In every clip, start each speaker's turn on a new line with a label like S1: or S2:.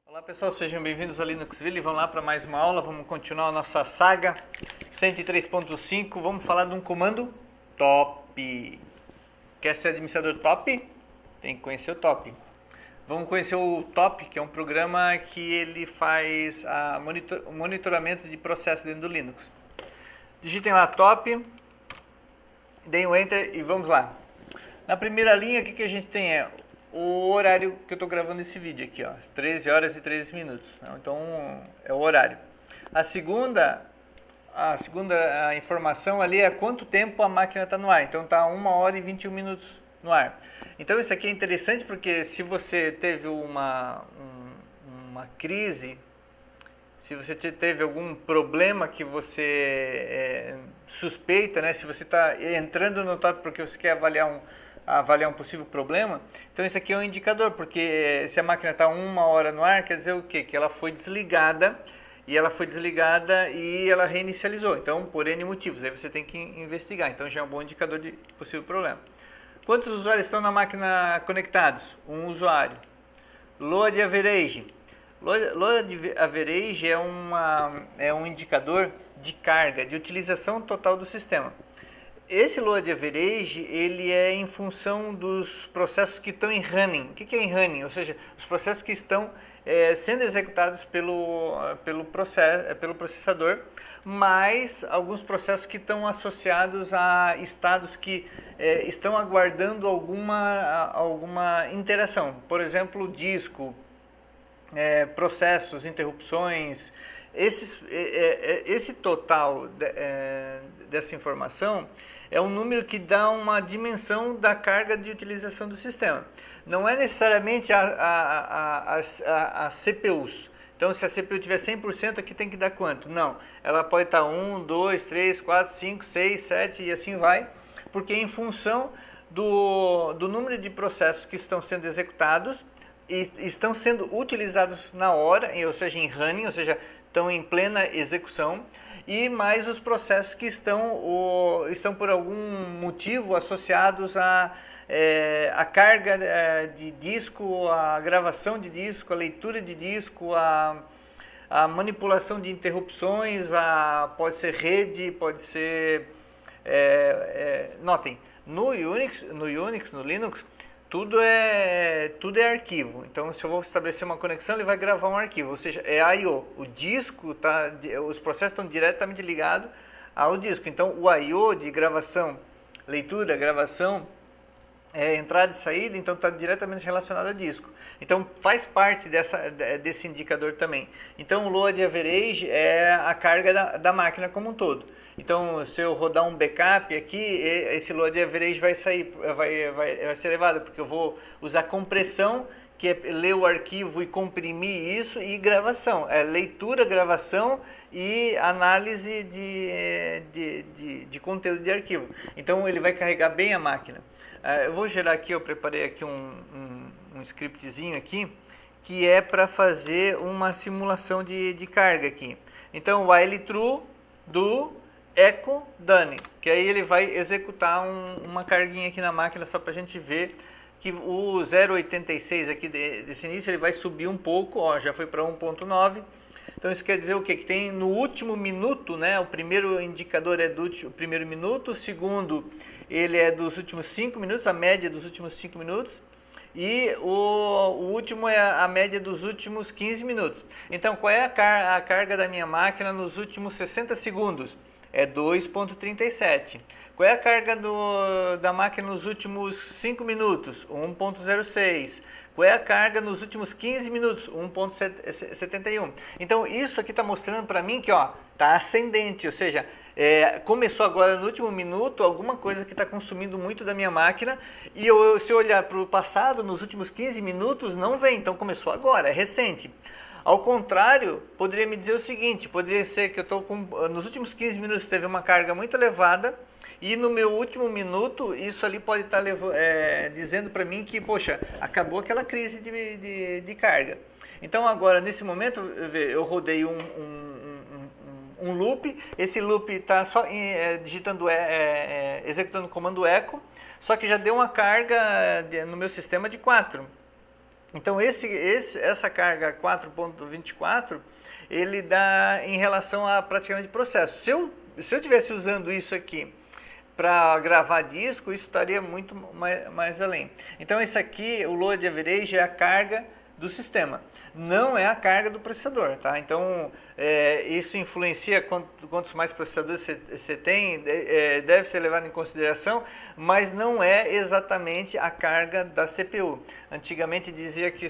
S1: Olá pessoal, sejam bem-vindos ao Linuxville. Vamos lá para mais uma aula, vamos continuar a nossa saga 103.5. Vamos falar de um comando top. Quer ser administrador top? Tem que conhecer o top. Vamos conhecer o top, que é um programa que ele faz o monitoramento de processo dentro do Linux. Digitem lá top, deem o Enter e vamos lá. Na primeira linha, o que a gente tem é o horário que eu estou gravando esse vídeo aqui, ó, 13 horas e 13 minutos. Então, é o horário. A segunda informação ali é quanto tempo a máquina está no ar. Então, está 1 hora e 21 minutos no ar. Então, isso aqui é interessante porque se você teve uma crise, se você teve algum problema que você suspeita, né? Se você está entrando no top porque você quer avaliar um possível problema, então isso aqui é um indicador, porque se a máquina está 1 hora no ar, quer dizer o quê? Que ela foi desligada, e ela reinicializou, então por N motivos, aí você tem que investigar, então já é um bom indicador de possível problema. Quantos usuários estão na máquina conectados? Um usuário. Load average. Load average é um indicador de carga, de utilização total do sistema. Esse load average, ele é em função dos processos que estão em running. O que é em running? Ou seja, os processos que estão sendo executados pelo processador, mais alguns processos que estão associados a estados que estão aguardando alguma interação. Por exemplo, disco, processos, interrupções. Esse total dessa informação é um número que dá uma dimensão da carga de utilização do sistema. Não é necessariamente as CPUs. Então, se a CPU tiver 100%, aqui tem que dar quanto? Não, ela pode estar 1, 2, 3, 4, 5, 6, 7 e assim vai, porque em função do número de processos que estão sendo executados e estão sendo utilizados na hora, ou seja, em running, ou seja, estão em plena execução, e mais os processos que estão por algum motivo associados a carga de disco, a gravação de disco, a leitura de disco, a manipulação de interrupções, pode ser rede, pode ser... notem, no Unix, no Linux, tudo é arquivo. Então, se eu vou estabelecer uma conexão, ele vai gravar um arquivo, ou seja, é I/O. O disco, os processos estão diretamente ligados ao disco. Então, o I/O de gravação, leitura, gravação, entrada e saída, então está diretamente relacionado ao disco. Então, faz parte desse indicador também. Então, o load average é a carga da máquina como um todo. Então, se eu rodar um backup aqui, esse load average vai ser elevado, porque eu vou usar compressão, que é ler o arquivo e comprimir isso, e gravação, leitura, gravação e análise de conteúdo de arquivo. Então, ele vai carregar bem a máquina. Eu vou gerar aqui, eu preparei aqui um scriptzinho aqui, que é para fazer uma simulação de carga aqui. Então, while true do echo done, que aí ele vai executar uma carguinha aqui na máquina, só para a gente ver que o 0,86 aqui desse início, ele vai subir um pouco, ó, já foi para 1,9. Então isso quer dizer o quê? Que tem no último minuto, né? O primeiro indicador é do primeiro minuto, o segundo ele é dos últimos 5 minutos, a média dos últimos 5 minutos, e o último é a média dos últimos 15 minutos. Então qual é a carga da minha máquina nos últimos 60 segundos? É 2,37. Qual é a carga da máquina nos últimos 5 minutos? 1,06. Qual é a carga nos últimos 15 minutos? 1,71. Então, isso aqui está mostrando para mim que está ascendente, ou seja, começou agora no último minuto alguma coisa que está consumindo muito da minha máquina, e se eu olhar para o passado, nos últimos 15 minutos, não vem, então começou agora, é recente. Ao contrário, poderia me dizer o seguinte, poderia ser que nos últimos 15 minutos teve uma carga muito elevada, e no meu último minuto, isso ali pode estar dizendo para mim que, poxa, acabou aquela crise de carga. Então agora, nesse momento, eu rodei um loop, esse loop está só digitando, executando o comando echo, só que já deu uma carga no meu sistema de 4. Então essa carga 4.24, ele dá em relação a praticamente processo. Se eu tivesse usando isso aqui para gravar disco, isso estaria muito mais além. Então esse aqui, o load average, é a carga do sistema, não é a carga do processador, tá? Então isso influencia quantos mais processadores você tem, deve ser levado em consideração, mas não é exatamente a carga da CPU. Antigamente dizia que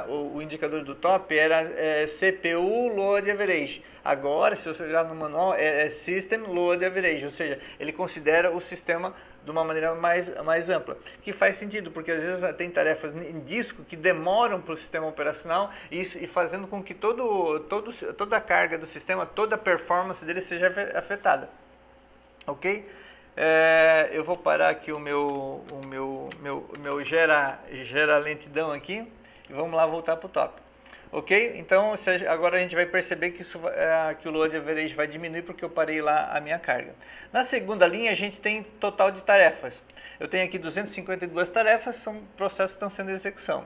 S1: o indicador do top era CPU Load Average. Agora, se você olhar no manual, é System Load Average, ou seja, ele considera o sistema de uma maneira mais ampla, que faz sentido, porque às vezes tem tarefas em disco que demoram para o sistema operacional e fazendo com que toda a carga do sistema, toda a performance dele seja afetada. Ok? Eu vou parar aqui o meu gera lentidão aqui e vamos lá voltar para o top. Ok? Então agora a gente vai perceber que, que o load average vai diminuir porque eu parei lá a minha carga. Na segunda linha a gente tem total de tarefas. Eu tenho aqui 252 tarefas, são processos que estão sendo em execução.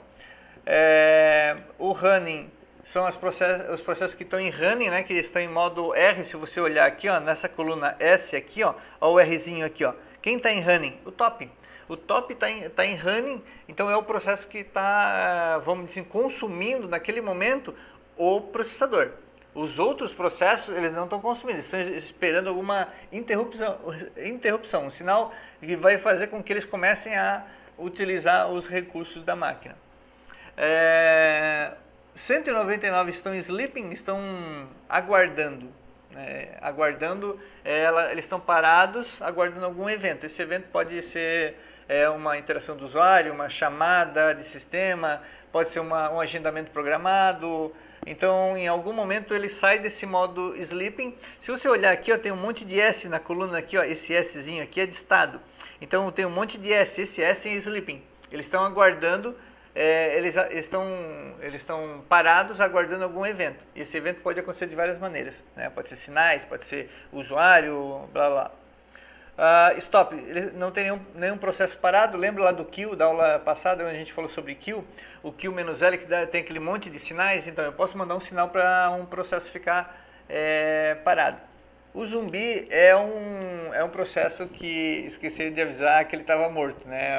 S1: O running são os processos que estão em running, né, que estão em modo R. Se você olhar aqui, ó, nessa coluna S aqui, ó o Rzinho aqui, ó. Quem está em running? O top. O top está em running, então é o processo que está, vamos dizer, consumindo naquele momento o processador. Os outros processos, eles não estão consumindo, estão esperando alguma interrupção, um sinal que vai fazer com que eles comecem a utilizar os recursos da máquina. 199 estão sleeping, estão aguardando. Eles estão parados, aguardando algum evento. Esse evento pode ser uma interação do usuário, uma chamada de sistema, pode ser um agendamento programado. Então, em algum momento ele sai desse modo sleeping. Se você olhar aqui, ó, tem um monte de S na coluna aqui, ó, esse Szinho aqui é de estado. Então tem um monte de S, esse S é sleeping. Eles estão aguardando, eles estão parados aguardando algum evento. E esse evento pode acontecer de várias maneiras, né? Pode ser sinais, pode ser usuário, blá blá. Stop, ele não tem nenhum processo parado. Lembra lá do kill, da aula passada, onde a gente falou sobre kill? O kill-L que tem aquele monte de sinais, então eu posso mandar um sinal para um processo ficar parado. O zumbi é um processo que esqueci de avisar que ele estava morto, né?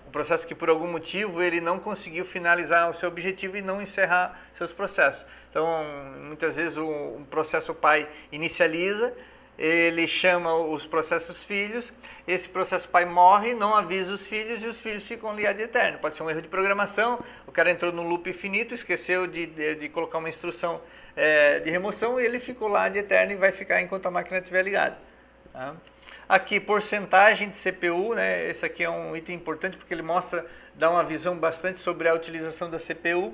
S1: Um processo que por algum motivo ele não conseguiu finalizar o seu objetivo e não encerrar seus processos. Então, muitas vezes o processo pai inicializa, ele chama os processos filhos, esse processo pai morre, não avisa os filhos e os filhos ficam ali ad eterno. Pode ser um erro de programação, o cara entrou no loop infinito, esqueceu de colocar uma instrução de remoção e ele ficou lá ad eterno e vai ficar enquanto a máquina estiver ligada. Tá? Aqui, porcentagem de CPU, né? Esse aqui é um item importante porque ele dá uma visão bastante sobre a utilização da CPU.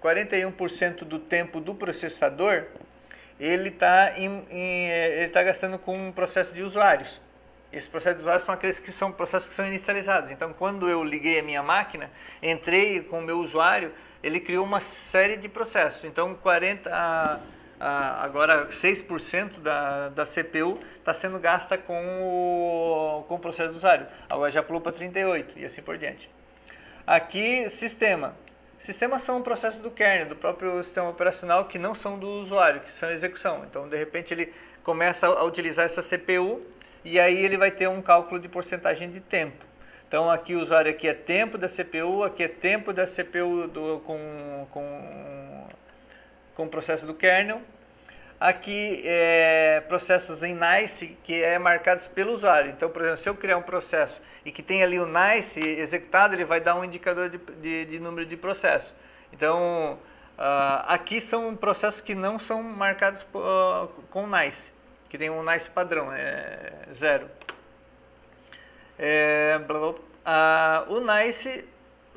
S1: 41% do tempo do processador ele está gastando com um processo de usuários. Esses processos de usuários são aqueles que são processos que são inicializados. Então, quando eu liguei a minha máquina, entrei com o meu usuário, ele criou uma série de processos. Então, agora 6% da CPU está sendo gasta com o processo do usuário. Agora já pulou para 38% e assim por diante. Aqui, sistema. Sistemas são processos do kernel, do próprio sistema operacional, que não são do usuário, que são execução. Então, de repente, ele começa a utilizar essa CPU e aí ele vai ter um cálculo de porcentagem de tempo. Então, aqui o usuário aqui é tempo da CPU, aqui é tempo da CPU com o processo do kernel. Aqui processos em NICE que é marcados pelo usuário. Então, por exemplo, se eu criar um processo e que tem ali o NICE executado, ele vai dar um indicador de número de processos. Então, aqui são processos que não são marcados com NICE, que tem um NICE padrão, 0. O NICE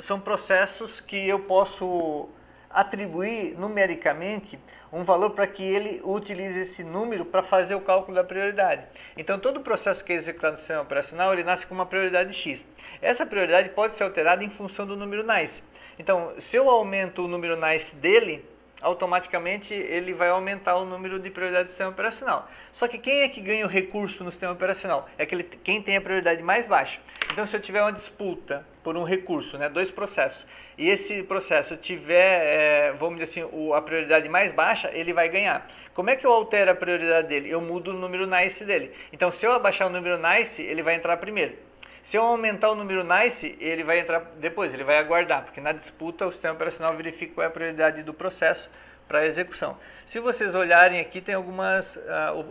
S1: são processos que eu posso atribuir numericamente um valor para que ele utilize esse número para fazer o cálculo da prioridade. Então, todo processo que é executado no sistema operacional, ele nasce com uma prioridade X. Essa prioridade pode ser alterada em função do número NICE. Então, se eu aumento o número NICE dele, automaticamente ele vai aumentar o número de prioridade do sistema operacional. Só que quem é que ganha o recurso no sistema operacional? É quem tem a prioridade mais baixa. Então, se eu tiver uma disputa por um recurso, né, 2 processos, e esse processo tiver, vamos dizer assim, a prioridade mais baixa, ele vai ganhar. Como é que eu altero a prioridade dele? Eu mudo o número nice dele. Então, se eu abaixar o número nice, ele vai entrar primeiro. Se eu aumentar o número nice, ele vai entrar depois, ele vai aguardar, porque na disputa o sistema operacional verifica qual é a prioridade do processo para a execução. Se vocês olharem aqui, tem algumas,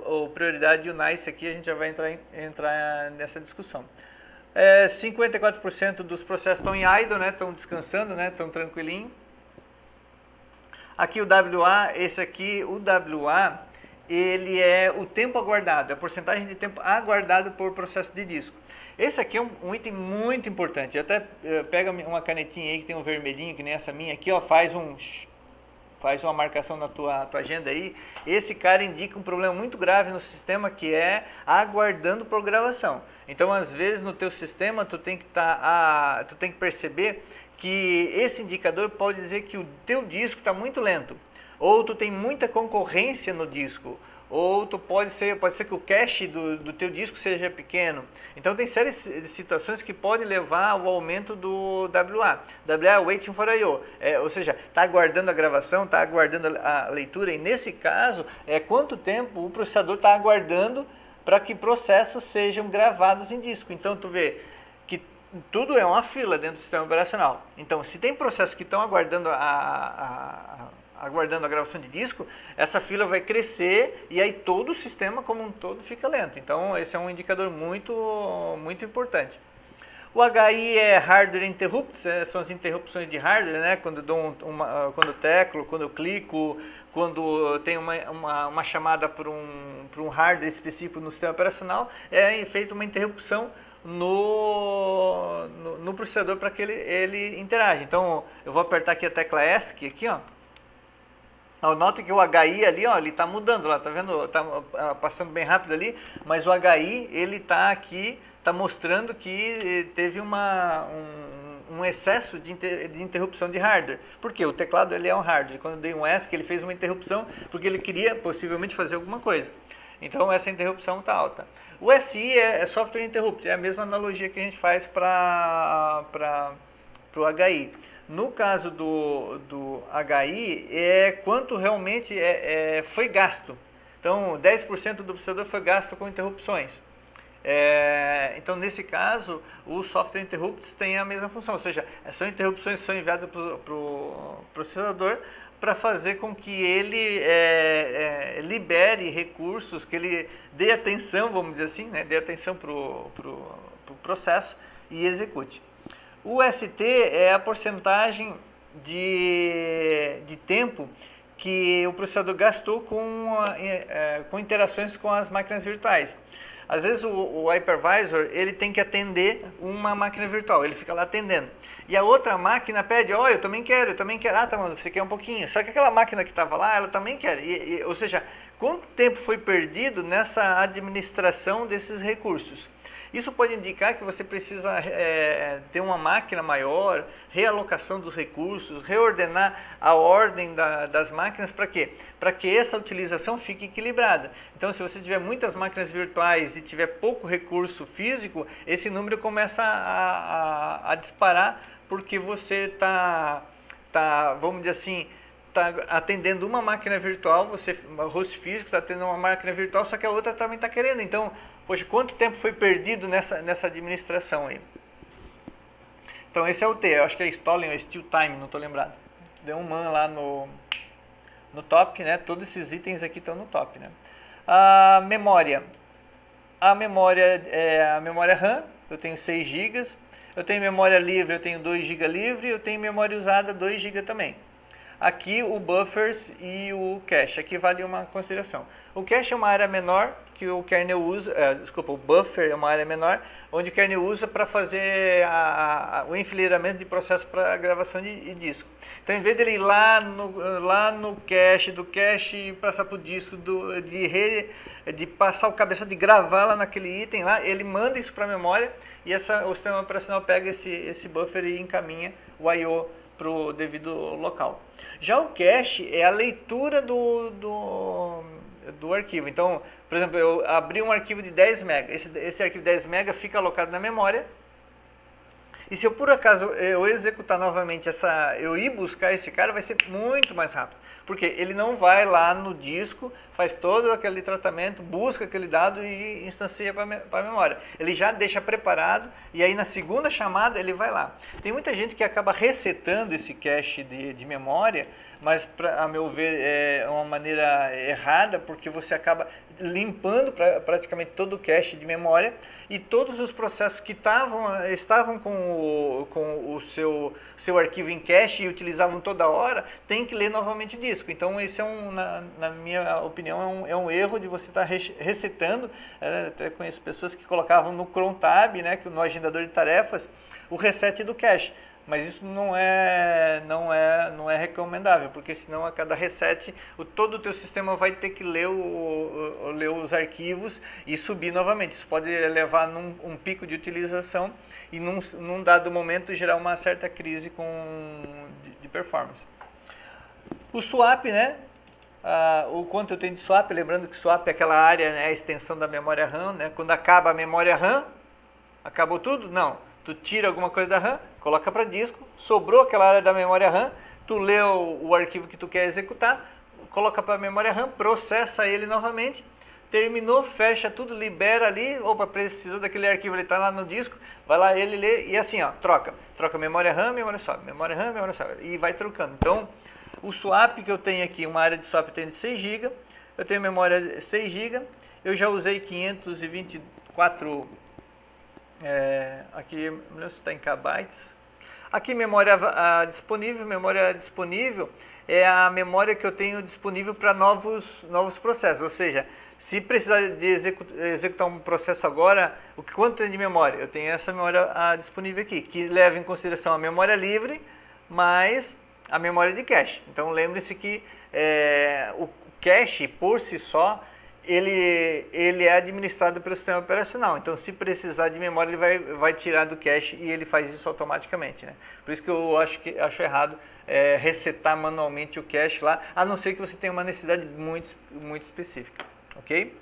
S1: o prioridade e o nice aqui, a gente já vai entrar nessa discussão. 54% dos processos estão em idle, né, estão descansando, né, estão tranquilinho. Aqui o WA, esse aqui, o WA, ele é o tempo aguardado, a porcentagem de tempo aguardado por processo de disco. Esse aqui é um item muito importante. Até pega uma canetinha aí que tem um vermelhinho, que nem essa minha aqui, ó, faz uma marcação na tua agenda aí. Esse cara indica um problema muito grave no sistema, que é aguardando por gravação. Então, às vezes no teu sistema tu tem que perceber que esse indicador pode dizer que o teu disco está muito lento, ou tu tem muita concorrência no disco, ou pode ser que o cache do teu disco seja pequeno. Então tem séries de situações que podem levar ao aumento do WA. WA é Waiting for I/O, ou seja, está aguardando a gravação, está aguardando a leitura, e nesse caso é quanto tempo o processador está aguardando para que processos sejam gravados em disco. Então tu vê que tudo é uma fila dentro do sistema operacional. Então, se tem processos que estão aguardando a gravação de disco, essa fila vai crescer e aí todo o sistema como um todo fica lento. Então, esse é um indicador muito, muito importante. O HI é Hardware Interrupts, são as interrupções de hardware, né? Quando quando teclo, quando eu clico, quando tem uma chamada para um hardware específico no sistema operacional, é feita uma interrupção no processador para que ele interaja. Então, eu vou apertar aqui a tecla ESC, aqui, ó. Nota que o HI ali, ó, ele está mudando lá, tá vendo? Tá passando bem rápido ali, mas o HI, ele está aqui, está mostrando que teve um excesso de interrupção de hardware. Por quê? O teclado ele é um hardware. Quando eu dei um ESC, ele fez uma interrupção porque ele queria possivelmente fazer alguma coisa. Então, essa interrupção está alta. O SI é Software Interrupt, é a mesma analogia que a gente faz para o HI. No caso do HI, é quanto realmente foi gasto. Então, 10% do processador foi gasto com interrupções. Então, nesse caso, o Software Interrupts tem a mesma função, ou seja, são interrupções que são enviadas para o processador para fazer com que ele libere recursos, que ele dê atenção, vamos dizer assim, né, dê atenção para o processo e execute. O ST é a porcentagem de tempo que o processador gastou com interações com as máquinas virtuais. Às vezes o hypervisor ele tem que atender uma máquina virtual, ele fica lá atendendo. E a outra máquina pede, ó, eu também quero. Ah, tá, mano, você quer um pouquinho. Só que aquela máquina que estava lá, ela também quer. Ou seja, quanto tempo foi perdido nessa administração desses recursos? Isso pode indicar que você precisa ter uma máquina maior, realocação dos recursos, reordenar a ordem das máquinas, para quê? Para que essa utilização fique equilibrada. Então, se você tiver muitas máquinas virtuais e tiver pouco recurso físico, esse número começa a disparar, porque você vamos dizer assim, está atendendo uma máquina virtual, o host físico está atendendo uma máquina virtual, só que a outra também está querendo. Então, poxa, quanto tempo foi perdido nessa administração aí? Então, esse é o T, eu acho que é Stalling ou Still Time, não estou lembrado. Deu um man lá no top, né? Todos esses itens aqui estão no top, né? A memória é a memória RAM, eu tenho 6 GB. Eu tenho memória livre, eu tenho 2 GB livre. Eu tenho memória usada, 2 GB também. Aqui o buffers e o cache, aqui vale uma consideração. O cache é uma área menor que o kernel usa, o buffer é uma área menor, onde o kernel usa para fazer o enfileiramento de processo para gravação de disco. Então, em vez dele ir lá no cache, do cache passar para o disco, de passar o cabeçalho, de gravar lá naquele item lá, ele manda isso para a memória e o sistema operacional pega esse buffer e encaminha o I/O para o devido local. Já o cache é a leitura do arquivo. Então, por exemplo, eu abri um arquivo de 10 MB. Esse arquivo de 10 MB fica alocado na memória. E se eu por acaso eu executar novamente eu ir buscar esse cara, vai ser muito mais rápido. Porque ele não vai lá no disco, faz todo aquele tratamento, busca aquele dado e instancia para a memória. Ele já deixa preparado e aí na segunda chamada ele vai lá. Tem muita gente que acaba resetando esse cache de memória, mas a meu ver é uma maneira errada, porque você acaba limpando praticamente todo o cache de memória e todos os processos que estavam com o seu arquivo em cache e utilizavam toda hora, tem que ler novamente o disco. Então esse na minha opinião, é um erro de você estar resetando. Até conheço pessoas que colocavam no cron tab, né, no agendador de tarefas, o reset do cache. Mas isso não é recomendável, porque senão a cada reset todo o teu sistema vai ter que ler os arquivos e subir novamente. Isso pode levar um pico de utilização e num dado momento gerar uma certa crise de performance. O swap, né? O quanto eu tenho de swap, lembrando que swap é aquela área, né, a extensão da memória RAM, né? Quando acaba a memória RAM, acabou tudo? Não. Tu tira alguma coisa da RAM, coloca para disco, sobrou aquela área da memória RAM, tu lê o arquivo que tu quer executar, coloca para a memória RAM, processa ele novamente, terminou, fecha tudo, libera ali, opa, precisou daquele arquivo, ele está lá no disco, vai lá, ele lê e assim, ó, troca memória RAM, memória swap, memória RAM, memória swap, e vai trocando. Então, o swap que eu tenho aqui, uma área de swap tem de 6 GB, eu tenho memória 6 GB, eu já usei 524 aqui está em kbytes. Aqui memória disponível é a memória que eu tenho disponível para novos processos, ou seja, se precisar de executar um processo agora, quanto tem de memória? Eu tenho essa memória disponível aqui, que leva em consideração a memória livre mais a memória de cache. Então lembre-se que o cache por si só ele é administrado pelo sistema operacional. Então, se precisar de memória, ele vai tirar do cache e ele faz isso automaticamente, né? Por isso que eu acho errado resetar manualmente o cache lá, a não ser que você tenha uma necessidade muito, muito específica, ok?